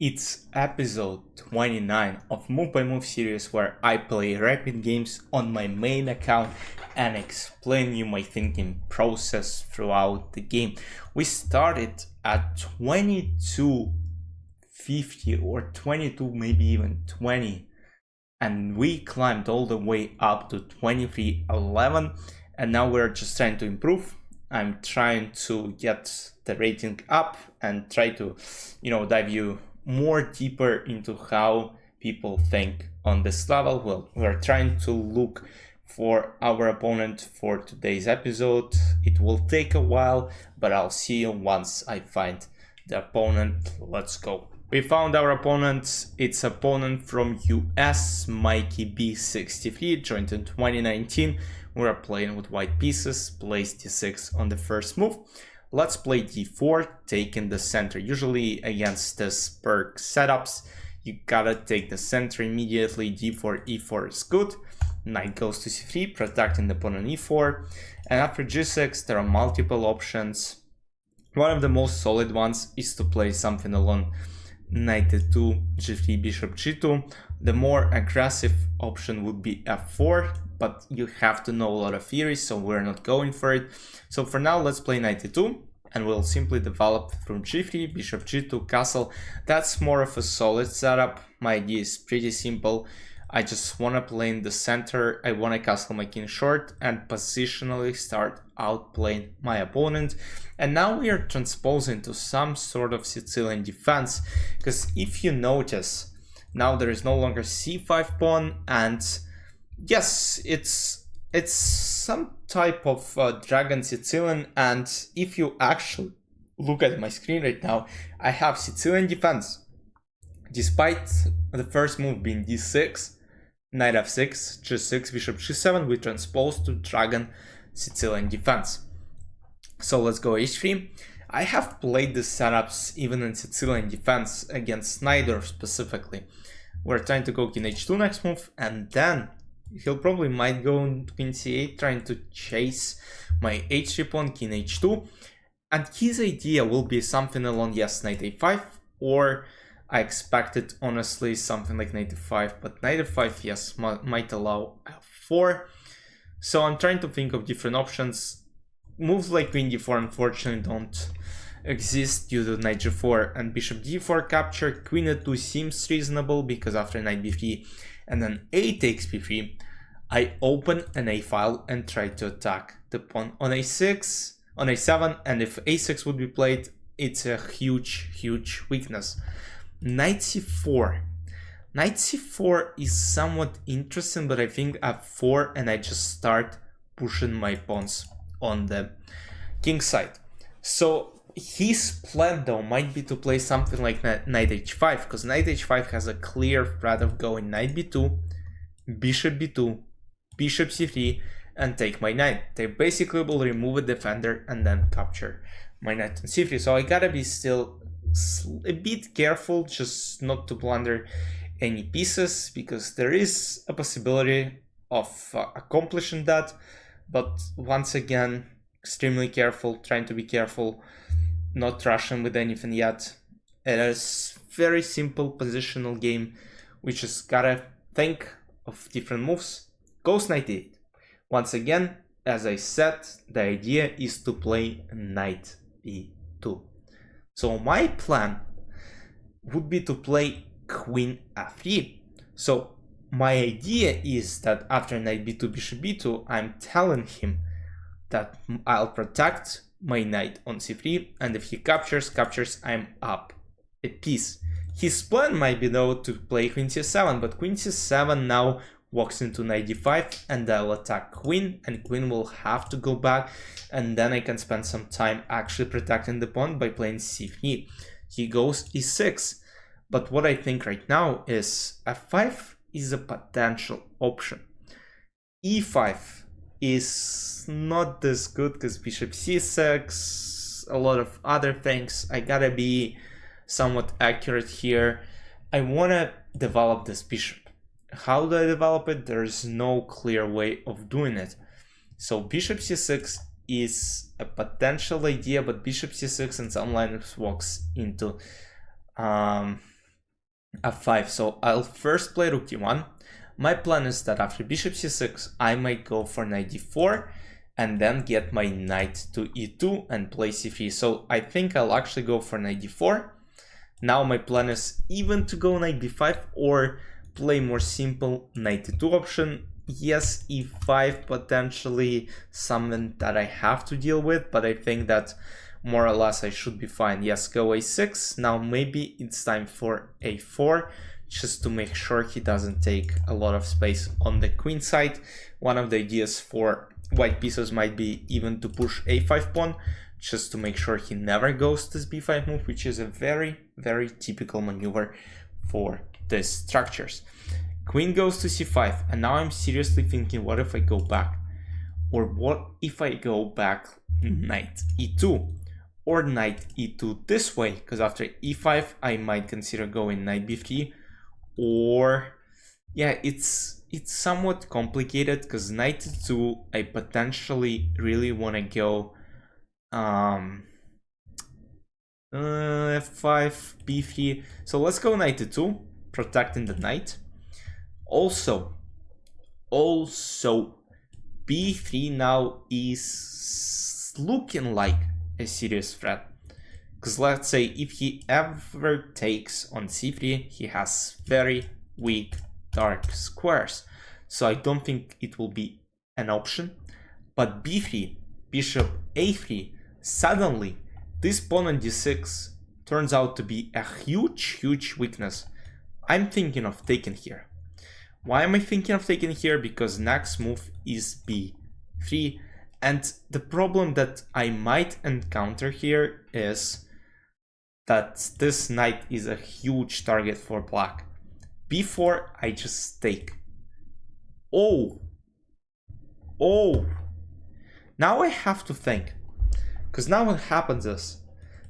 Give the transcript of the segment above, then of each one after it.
It's episode 29 of Move by Move series where I play rapid games on my main account and explain you my thinking process throughout the game. We started at 2250 or 22, maybe even 20, and we climbed all the way up to 2311, and now we're just trying to improve. I'm trying to get the rating up and try to, dive you more deeper into how people think on this level. Well, we're trying to look for our opponent for today's episode. It will take a while, but I'll see you once I find the opponent. Let's go. We found our opponent. It's opponent from US, Mikey B63, joined in 2019. We're playing with white pieces, plays d6 on the first move. Let's play d4, taking the center. Usually against this perk setups, you gotta take the center immediately. d4, e4 is good. Knight goes to c3, protecting the pawn on e4. And after g6, there are multiple options. One of the most solid ones is to play something along knight e2, g3, bishop g2. The more aggressive option would be f4, but you have to know a lot of theories, so we're not going for it. So for now, let's play knight e2, and we'll simply develop through g3, bishop g2, castle. That's more of a solid setup. My idea is pretty simple. I just want to play in the center. I want to castle my king short and positionally start outplaying my opponent. And now we are transposing to some sort of Sicilian defense, because if you notice, now there is no longer c5 pawn, and yes, it's some type of dragon Sicilian. And if you actually look at my screen right now, I have Sicilian defense. Despite the first move being d6, knight f6, g6, bishop g7, we transpose to dragon Sicilian defense. So let's go h3. I have played the setups even in Sicilian defense against Snyder specifically. We're trying to go king h2 next move, and then he'll probably might go into king c8, trying to chase my h3 pawn, king h2. And his idea will be something along, yes, knight a5, or I expected, honestly, something like knight e5, but knight e5, yes, might allow f4. So I'm trying to think of different options. Moves like queen d4 unfortunately don't exist due to knight g4 and bishop d4 capture. Queen e2 seems reasonable because after knight b3 and then a takes b3, I open an a file and try to attack the pawn on a6, on a7, and if a6 would be played, it's a huge weakness. Knight c4. Knight c4 is somewhat interesting, but I think f4 and I just start pushing my pawns on the king side. So his plan though might be to play something like knight h5, because knight h5 has a clear threat of going knight b2, bishop b2, bishop c3, and take my knight. They basically will remove a defender and then capture my knight on c3. So I gotta be still a bit careful just not to blunder any pieces, because there is a possibility of accomplishing that. But once again, extremely careful, trying to be careful, not rushing with anything yet. It is very simple positional game. We just gotta think of different moves. Goes knight e8. Once again, as I said, the idea is to play knight e2. So my plan would be to play queen f3. So my idea is that after knight b2, bishop b2, I'm telling him that I'll protect my knight on c3, and if he captures, I'm up a piece. His plan might be though to play queen c7, but queen c7 now walks into knight d5, and I'll attack queen, and queen will have to go back, and then I can spend some time actually protecting the pawn by playing c3. He goes e6, but what I think right now is f5 is a potential option. e5 is not this good because bishop c6, a lot of other things. I gotta be somewhat accurate here. I want to develop this bishop. How do I develop it? There's no clear way of doing it. So bishop c6 is a potential idea, but bishop c6 in some lineups walks into f5. So I'll first play rook d1. My plan is that after bishop c6, I might go for knight d4 and then get my knight to e2 and play c3. So I think I'll actually go for knight d4. Now my plan is even to go knight b5 or play more simple knight e2 option. Yes, e5 potentially something that I have to deal with, but I think that more or less I should be fine. Yes, go a6. Now maybe it's time for a4, just to make sure he doesn't take a lot of space on the queen side. One of the ideas for white pieces might be even to push a5 pawn, just to make sure he never goes to this b5 move, which is a very, very typical maneuver for these structures. Queen goes to c5, and now I'm seriously thinking, what if I go back? Or what if I go back knight e2? Or knight e2 this way, because after e5 I might consider going knight b3, or yeah, it's somewhat complicated because knight e2 I potentially really want to go f5 b3. So let's go knight e2, protecting the knight. Also b3 now is looking like a serious threat, because let's say if he ever takes on c3, he has very weak dark squares, so I don't think it will be an option. But b3, bishop a3, suddenly this pawn on d6 turns out to be a huge weakness. I'm thinking of taking here. Why am I thinking of taking here? Because next move is b3, and the problem that I might encounter here is that this knight is a huge target for black. b4, I just take. Oh! Now I have to think, because now what happens is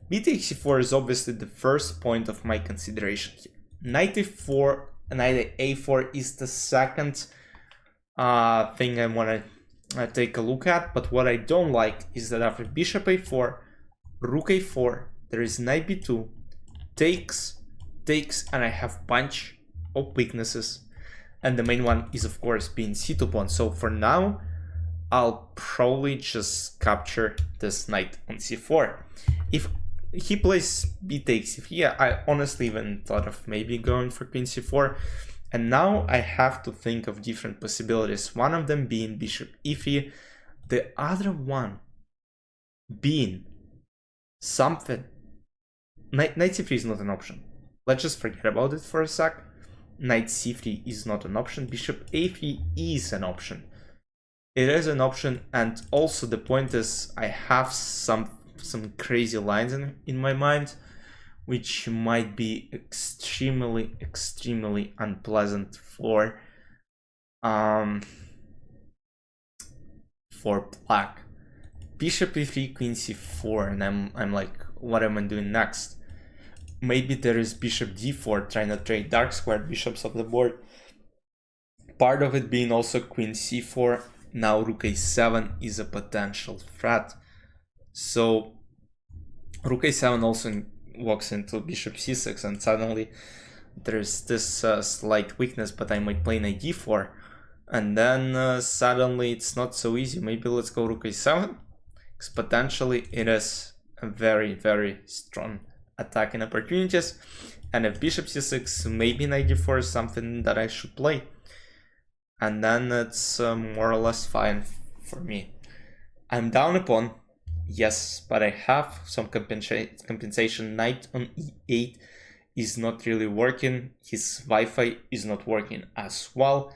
b takes c4 is obviously the first point of my consideration here. Knight a4 and knight a4 is the second thing I want to take a look at. But what I don't like is that after bishop a4, rook a4, there is knight b2, takes, and I have bunch of weaknesses. And the main one is of course being c2 pawn. So for now, I'll probably just capture this knight on c4. If he plays b takes c3, I honestly even thought of maybe going for queen c4. And now I have to think of different possibilities. One of them being bishop e3, the other one being something. Knight c3 is not an option. Let's just forget about it for a sec. Knight c3 is not an option. Bishop a3 is an option. It is an option, and also the point is I have some crazy lines in my mind, which might be extremely unpleasant for black. Bishop e3, queen c4, and I'm like, what am I doing next? Maybe there is bishop d4 trying to trade dark squared bishops off the board. Part of it being also queen c4. Now rook a7 is a potential threat. So rook a7 also walks into bishop c6, and suddenly there's this slight weakness, but I might play knight d4, and then suddenly it's not so easy. Maybe let's go rook a7, because potentially it is a very strong attacking opportunities. And if bishop c6, maybe knight d4 is something that I should play, and then it's more or less fine for me. I'm down a pawn, yes, but I have some compensation. Knight on e8 is not really working. His Wi-Fi is not working as well,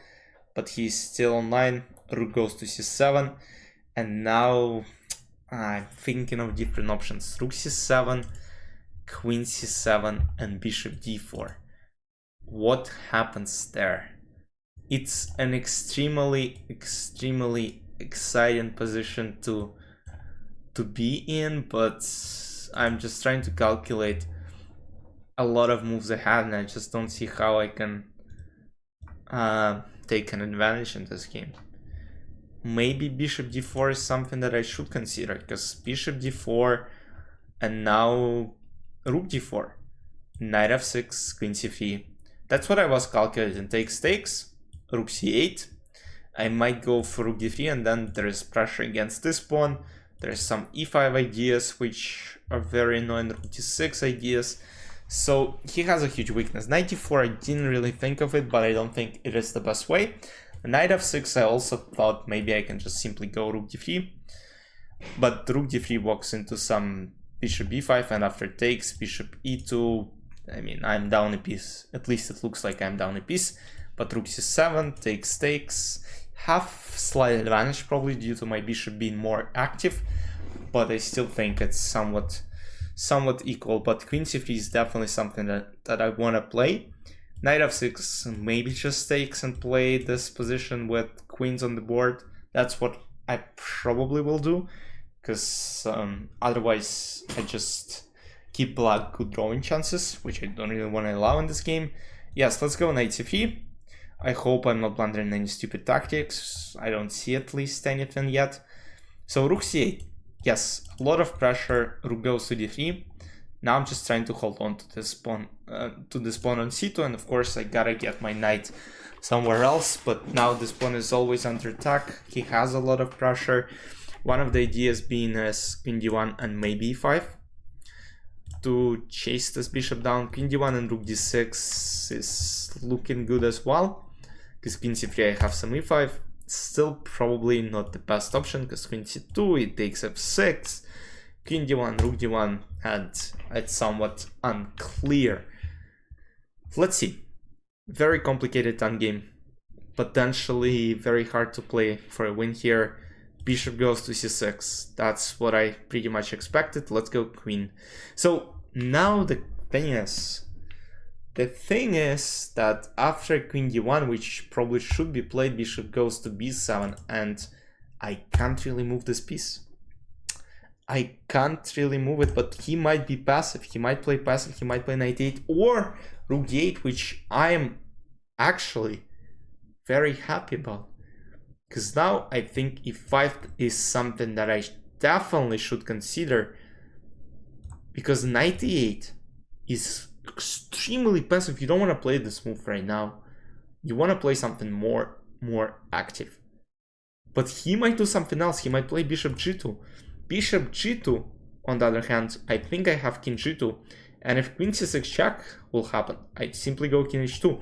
but he's still online. Rook goes to c7, and now I'm thinking of different options. Rook c7, queen c7, and bishop d4. What happens there? It's an extremely exciting position to be in, but I'm just trying to calculate a lot of moves ahead, and I just don't see how I can take an advantage in this game. Maybe bishop d4 is something that I should consider, because bishop d4 and now rook d4, knight f6, queen c3, That's what I was calculating. Take stakes, rook c8. I might go for rook d3, and then there is pressure against this pawn. There's some e5 ideas, which are very annoying, rook d6 ideas. So he has a huge weakness. Knight d4, I didn't really think of it, but I don't think it is the best way. Knight f6, I also thought maybe I can just simply go rook d3. But rook d3 walks into some bishop b5, and after takes, bishop e2. I mean, I'm down a piece. At least it looks like I'm down a piece. But rook c7, takes. Have slight advantage probably due to my bishop being more active, but I still think it's somewhat equal. But queen c3 is definitely something that I want to play. Knight f6, maybe just takes and play this position with queens on the board. That's what I probably will do, because otherwise I just keep black good drawing chances, which I don't really want to allow in this game. Yes, let's go knight c3. I hope I'm not blundering any stupid tactics. I don't see at least anything yet. So rook c8. Yes, a lot of pressure. Rook goes to d3. Now I'm just trying to hold on to this pawn on c2, and of course I gotta get my knight somewhere else. But now this pawn is always under attack. He has a lot of pressure. One of the ideas being as queen d1 and maybe e5 to chase this bishop down. Queen d1 and rook d6 is looking good as well. Because queen c3 I have some e5, still probably not the best option, because queen c2 it takes f6, queen d1, rook d1, and it's somewhat unclear. Let's see. Very complicated endgame, potentially very hard to play for a win here. Bishop goes to c6, that's what I pretty much expected. Let's go queen. So now the thing is that after queen d1, which probably should be played, bishop goes to b7, and I can't really move this piece. I can't really move it, but he might be passive. He might play passive, he might play knight 8 or rook d8, which I am actually very happy about. Because now I think e5 is something that I definitely should consider, because knight e8 is extremely passive. You don't want to play this move right now. You want to play something more active. But he might do something else. He might play bishop g2. Bishop g2, on the other hand, I think I have king g2. And if queen c6 check will happen, I simply go king h2.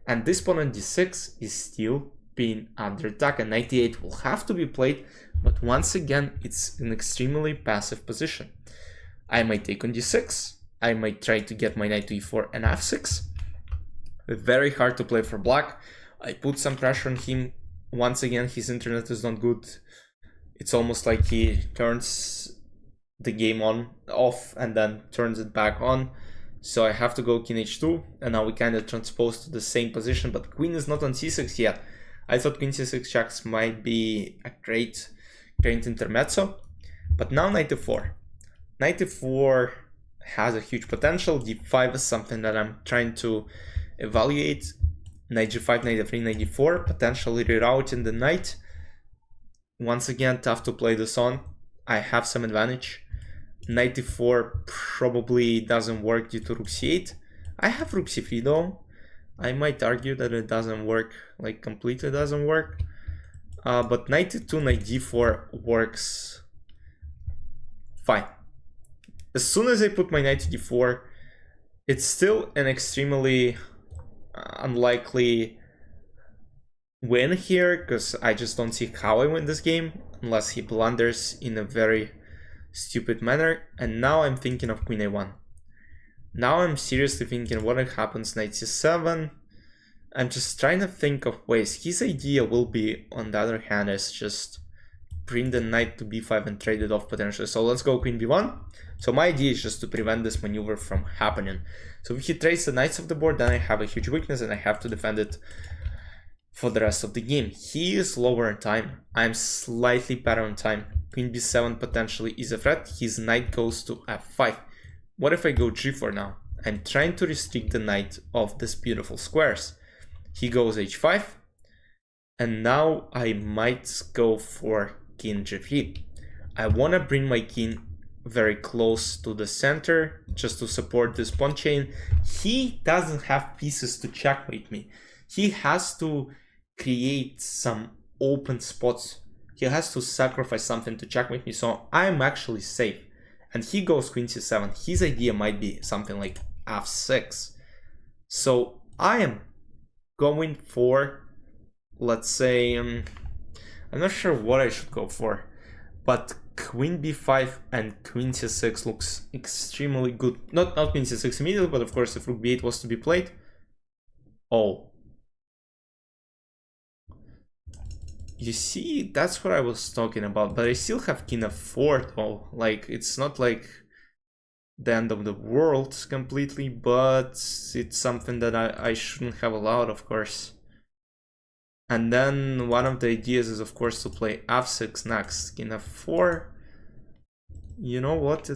And this pawn on d6 is still being under attack, and knight e8 will have to be played. But once again, it's an extremely passive position. I might take on d6. I might try to get my knight to e4 and f6. Very hard to play for black. I put some pressure on him. Once again, his internet is not good. It's almost like he turns the game off and then turns it back on. So I have to go king h2, and now we kind of transpose to the same position, but queen is not on c6 yet. I thought queen c6 checks might be a great intermezzo, but now knight e4. Knight e4 has a huge potential. d5 is something that I'm trying to evaluate. Knight g5, knight f3, knight d4, potentially rerouting the knight. Once again, tough to play this on. I have some advantage. Knight d4 probably doesn't work due to rook c8. I have rook c3 though. I might argue that it doesn't work, like completely doesn't work. But knight e2, knight d4 works fine. As soon as I put my knight to d4, it's still an extremely unlikely win here, because I just don't see how I win this game unless he blunders in a very stupid manner. And now I'm thinking of queen a1. Now I'm seriously thinking what happens knight c7. I'm just trying to think of ways. His idea will be, on the other hand, is just bring the knight to b5 and trade it off potentially. So let's go queen b1. So my idea is just to prevent this maneuver from happening. So if he trades the knights off the board, then I have a huge weakness and I have to defend it for the rest of the game. He is lower in time. I'm slightly better on time. Queen b7 potentially is a threat. His knight goes to f5. What if I go g4 now? I'm trying to restrict the knight of these beautiful squares. He goes h5. And now I might go for king g3. I want to bring my king very close to the center just to support this pawn chain. He doesn't have pieces to checkmate me. He has to create some open spots. He has to sacrifice something to checkmate me, so I'm actually safe. And he goes queen c7. His idea might be something like f6. So I am going for, let's say, I'm not sure what I should go for, but queen b5 and queen c6 looks extremely good. Not queen c6 immediately, but of course if rook b8 was to be played. Oh. You see, that's what I was talking about, but I still have king f4 though. Like, it's not like the end of the world completely, but it's something that I shouldn't have allowed, of course. And then one of the ideas is, of course, to play f6 next. King f4. You know what?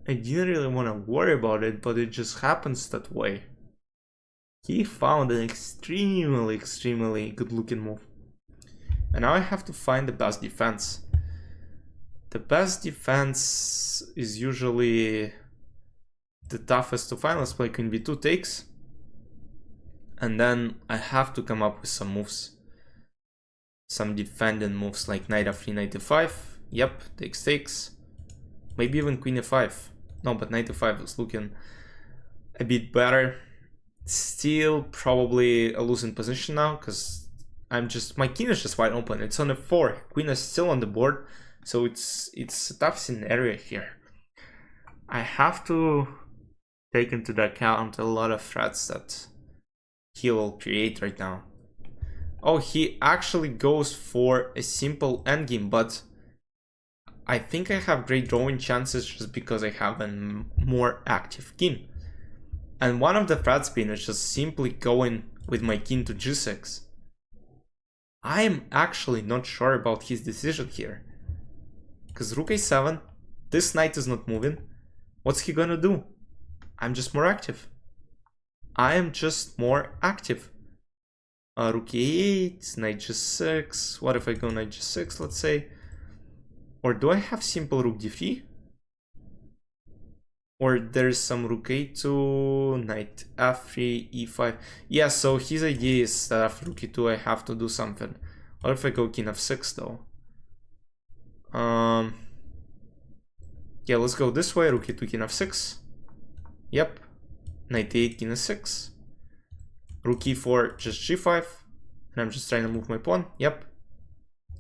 I didn't really want to worry about it, but it just happens that way. He found an extremely good looking move. And now I have to find the best defense. The best defense is usually the toughest to find. Let's play queen b2 takes. And then I have to come up with some moves. Some defending moves like knight f3, knight e5. Yep, takes. Maybe even queen e5. No, but knight e5 is looking a bit better. Still probably a losing position now, because my king is just wide open. It's on f4. Queen is still on the board, so it's a tough scenario here. I have to take into account a lot of threats that he will create right now. Oh, he actually goes for a simple endgame, but I think I have great drawing chances just because I have a more active king. And one of the threats being is just simply going with my king to g6. I am actually not sure about his decision here. Because rook a7, this knight is not moving. What's he gonna do? I'm just more active. I am just more active. Rook e8, knight g6. What if I go knight g6, let's say? Or do I have simple rook d3? Or there's some rook a2, knight f3, e5. Yeah, so his idea is that after rook e2 I have to do something. What if I go king f6 though? Yeah, let's go this way, rook e2, king f6. Yep. Knight e8, king e6. Rook e4, just g5. And I'm just trying to move my pawn. Yep.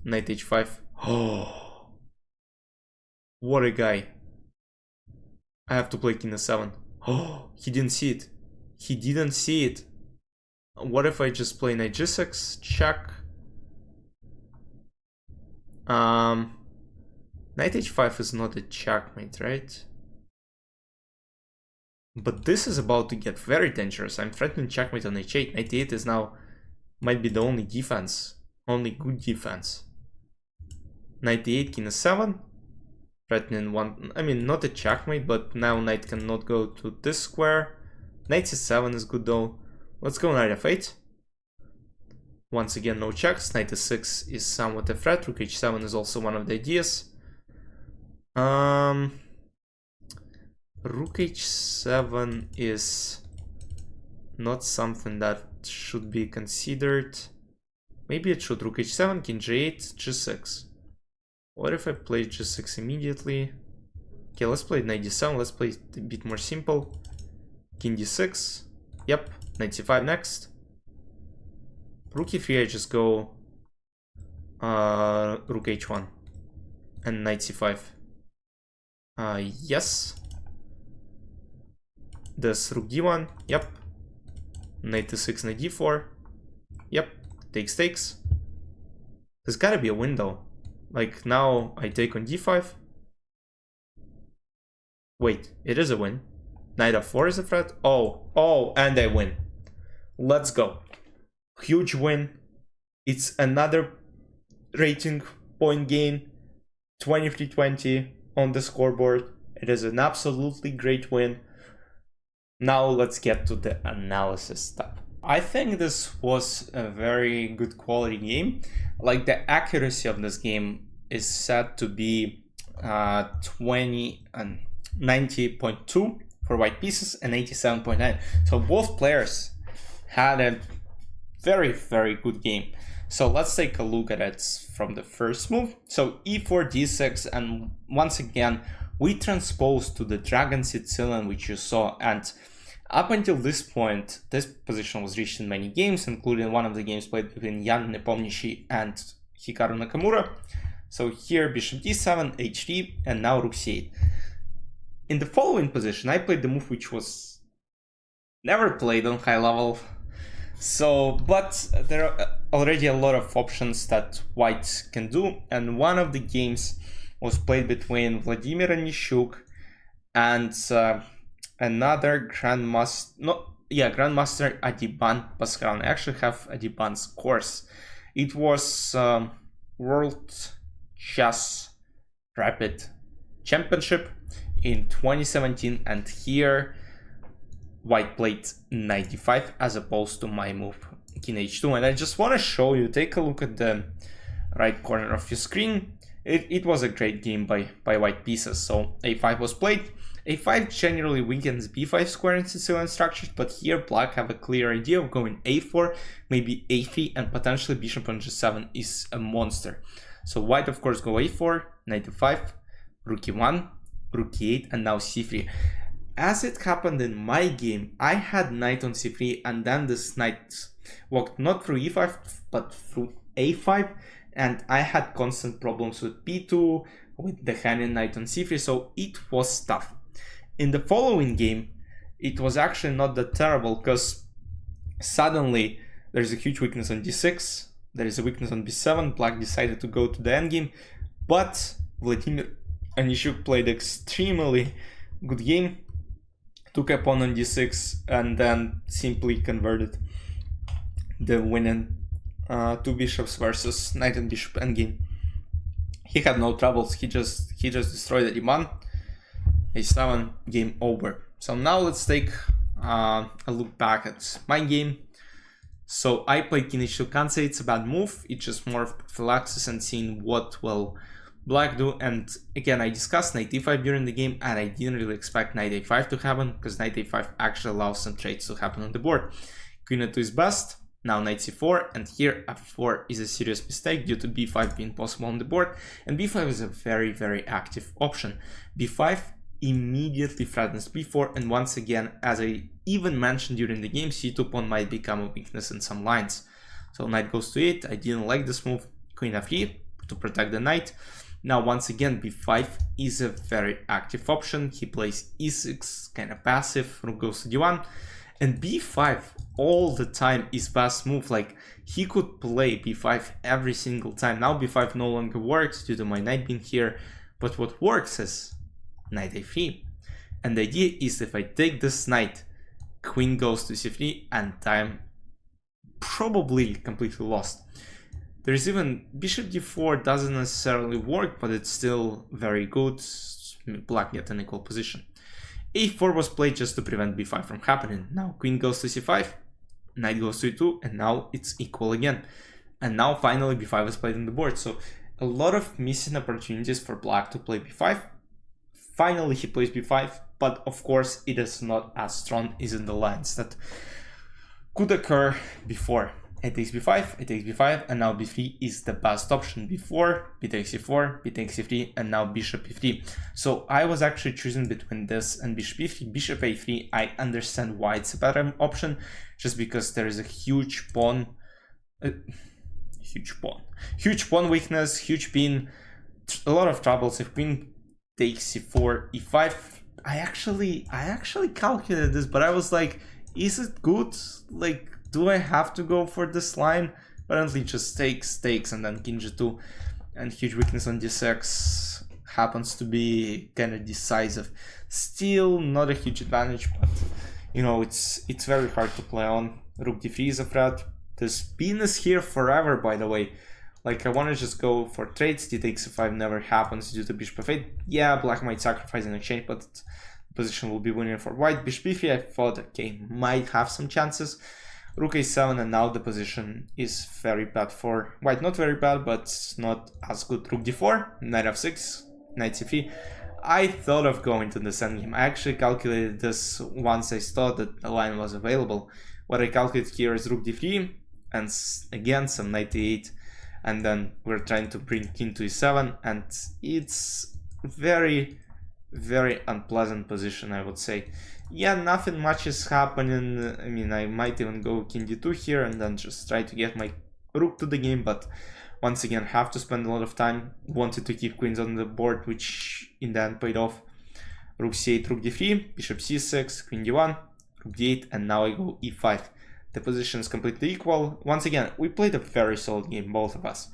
Knight h5. Oh, what a guy. I have to play king e7. Oh, he didn't see it. He didn't see it. What if I just play knight g6? Check. Knight h5 is not a checkmate, right? But this is about to get very dangerous. I'm threatening checkmate on h8. Knight e8 is now might be the only defense. Only good defense. Knight e8, king e7. Threatening one, I mean, not a checkmate, but now knight cannot go to this square. Knight c7 is good though. Let's go knight f8. Once again, no checks. Knight e6 is somewhat a threat. Rook h7 is also one of the ideas. Rook h7 is not something that should be considered. Maybe it should. Rook h7, king g8, g6. What if I play g6 immediately? Okay, let's play knight d7. Let's play it a bit more simple. King d6. Yep. Knight c5 next. Rook e3, I just go rook h1 and knight c5. Yes. This rook d1. Yep. Knight e6, knight d4. Yep. Takes. There's gotta be a window. Like, now I take on d5. Wait, it is a win. Knight f4 is a threat. Oh, and I win. Let's go. Huge win. It's another rating point gain. 23-20 on the scoreboard. It is an absolutely great win. Now let's get to the analysis step. I think this was a very good quality game. Like, the accuracy of this game is said to be 20 and 90.2 for white pieces and 87.9. So both players had a very, very good game. So let's take a look at it from the first move. So e4, d6, and once again, we transposed to the Dragon Sicilian, which you saw, and up until this point, this position was reached in many games, including one of the games played between Jan Nepomniachtchi and Hikaru Nakamura. So here, bishop d7, h3, and now rook c8. In the following position, I played the move which was never played on high level. So, but there are already a lot of options that white can do, and one of the games was played between Vladimir Anishuk and another Grandmaster Adiban Pascal. I actually have Adiban's course. It was World Chess Rapid Championship in 2017, and here white played 95 as opposed to my move king h2. And I just want to show you, take a look at the right corner of your screen. It was a great game by white pieces. So a5 was played. a5 generally weakens b5 square in Sicilian structures, but here black have a clear idea of going a4, maybe a3, and potentially bishop on g7 is a monster. So white of course go a4, knight e5, rook e1, rook e8, and now c3. As it happened in my game, I had knight on c3, and then this knight walked not through e5 but through a5, and I had constant problems with b2, with the hanging knight on c3, so it was tough. In the following game, it was actually not that terrible, because suddenly there's a huge weakness on d6, there is a weakness on b7, black decided to go to the endgame, but Vladimir Anishuk played extremely good game, took a pawn on d6, and then simply converted the winning two bishops versus knight and bishop endgame. He had no troubles, he just destroyed the d1, a7, game over. So now let's take a look back at my game. So I played king h2, can't say it's a bad move, it's just more of prophylaxis and seeing what will black do. And again, I discussed knight e5 during the game, and I didn't really expect knight a5 to happen, because knight a5 actually allows some trades to happen on the board. Queen a2 is best, now knight c4, and here f4 is a serious mistake due to b5 being possible on the board, and b5 is a very, very active option. b5 immediately threatens b4, and once again, as I even mentioned during the game, c2 pawn might become a weakness in some lines. So knight goes to 8, I didn't like this move, queen f3 to protect the knight. Now once again, b5 is a very active option, he plays e6, kind of passive, rook goes to d1, and b5 all the time is best move, like he could play b5 every single time. Now b5 no longer works due to my knight being here, but what works is knight a3, and the idea is if I take this knight, queen goes to c3, and I'm probably completely lost. There's even bishop d4 doesn't necessarily work, but it's still very good. Black get an equal position. a4 was played just to prevent b5 from happening. Now queen goes to c5, knight goes to e2, and now it's equal again. And now finally b5 is played on the board. So a lot of missing opportunities for black to play b5. Finally he plays b5, but of course it is not as strong as in the lines that could occur before. A takes b5, a takes b5, and now b3 is the best option. Before, b takes c4, b takes c3, and now bishop e3. So I was actually choosing between this and bishop e3. Bishop a3, I understand why it's a better option, just because there is a huge pawn weakness, huge pin, a lot of troubles. If queen takes c4, e5, I actually calculated this, but I was like, is it good? Like, do I have to go for this line? Apparently just takes, and then king g2, and huge weakness on d6 happens to be kind of decisive. Still not a huge advantage, but you know, it's very hard to play on. Rook d3 is a threat. This pin is here forever, by the way. Like, I want to just go for trades. D takes f5 never happens due to bishop f8. Yeah, black might sacrifice in exchange, but the position will be winning for white. Bishop e3, I thought, okay, might have some chances. Rook a7, and now the position is very bad for white. Not very bad, but not as good. Rook d4, knight f6, knight c3. I thought of going to this endgame. I actually calculated this once I saw that the line was available. What I calculated here is rook d3 and again some knight e8, and then we're trying to bring king to e7, and it's very unpleasant position, I would say. Yeah, nothing much is happening. I mean, I might even go king d2 here and then just try to get my rook to the game, but once again have to spend a lot of time. Wanted to keep queens on the board, which in the end paid off. Rook c8, rook d3, bishop c6, queen d1, rook d8, and now I go e5. The position is completely equal. Once again, we played a very solid game, both of us.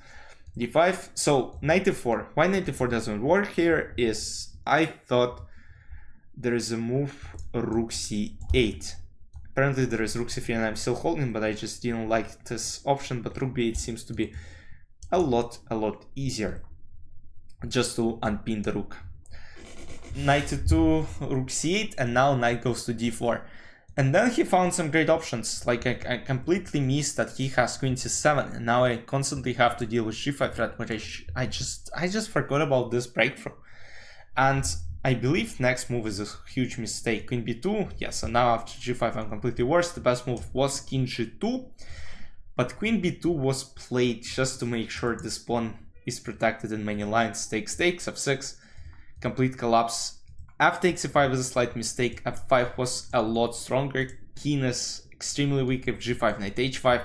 d5, so knight e4. Why knight e4 doesn't work here is I thought there is a move rook c8. Apparently there is rook c3 and I'm still holding, but I just didn't like this option. But rook b8 seems to be a lot easier just to unpin the rook. Knight e2, rook c8, and now knight goes to d4. And then he found some great options, like I completely missed that he has queen c7, and now I constantly have to deal with g5 threat, which I just forgot about this breakthrough. And I believe next move is a huge mistake. Queen b2, yes, and now after g5 I'm completely worse. The best move was king g2, but queen b2 was played just to make sure this pawn is protected in many lines. Takes, f6, complete collapse. F takes e5 is a slight mistake. f5 was a lot stronger. King is extremely weak. If g5, knight h5,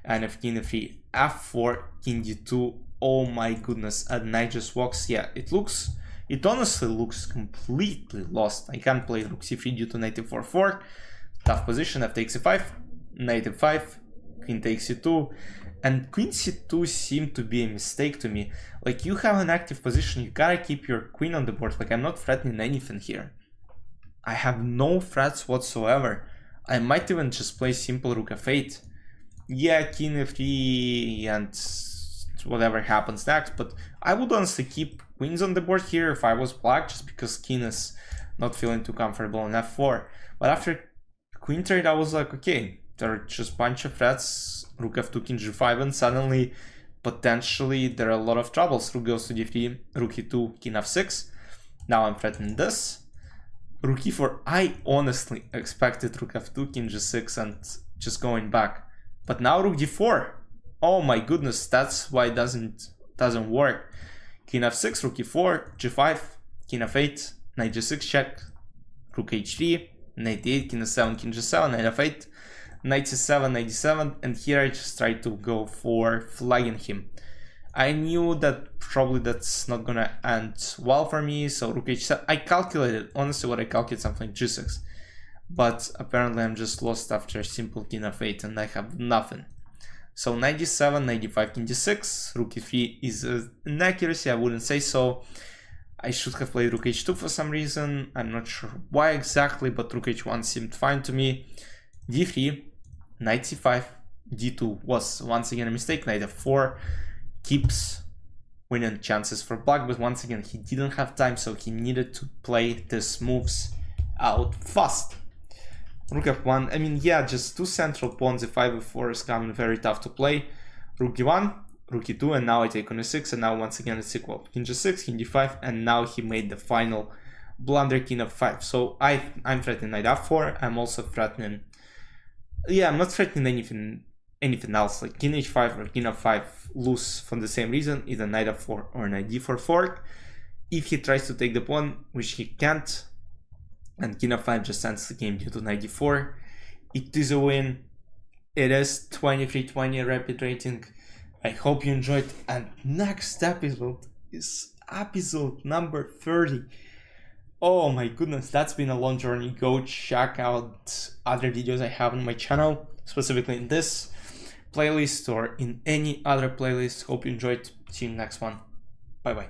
and if king f3, f4, king d2. Oh my goodness, and knight just walks. Yeah, it honestly looks completely lost. I can't play rook c3 due to knight e4 fork. Tough position. F takes e5, knight f5, queen takes e2, and queen c2 seemed to be a mistake to me. Like, you have an active position, you gotta keep your queen on the board. Like, I'm not threatening anything here. I have no threats whatsoever. I might even just play simple rook f8. Yeah, king f3 and whatever happens next, but I would honestly keep queens on the board here if I was black, just because king is not feeling too comfortable on f4. But after queen trade, I was like, okay, there are just a bunch of threats, rook f2, king g5, and suddenly, potentially, there are a lot of troubles. Rook goes to d3, rook e2, king f6. Now I'm threatening this. Rook e4, I honestly expected rook f2, king g6, and just going back. But now rook d4. Oh my goodness, that's why it doesn't work. King f6, rook e4, g5, king f8, knight g6 check, rook h3, knight e8, king f7, king g7, knight f8, knight c7, knight d7, and here I just tried to go for flagging him. I knew that probably that's not gonna end well for me, so rook h7. I calculated, honestly what I calculated, something like g6, but apparently I'm just lost after simple king f8 and I have nothing. So knight d7, knight d5, king d6, rook e3 is an inaccuracy, I wouldn't say so. I should have played rook h2 for some reason, I'm not sure why exactly, but rook h1 seemed fine to me. d3, knight c5, d2 was once again a mistake, knight f4 keeps winning chances for black, but once again he didn't have time, so he needed to play these moves out fast. Rook f1, I mean, yeah, just two central pawns, e5, e4 is coming very tough to play. Rook d1, rook e2, and now I take on e6, and now once again it's equal. King g6, king d5, and now he made the final blunder, king f5. So I'm threatening knight f4, I'm also threatening... Yeah, I'm not threatening anything else, like king h5 or king f5 lose for the same reason, either knight f4 or knight d4 fork. If he tries to take the pawn, which he can't, and king f5 just ends the game due to knight d4, it is a win. It is 23-20 rapid rating. I hope you enjoyed, and next episode is episode number 30. Oh my goodness, that's been a long journey. Go check out other videos I have on my channel, specifically in this playlist or in any other playlist. Hope you enjoyed. See you in the next one. Bye bye.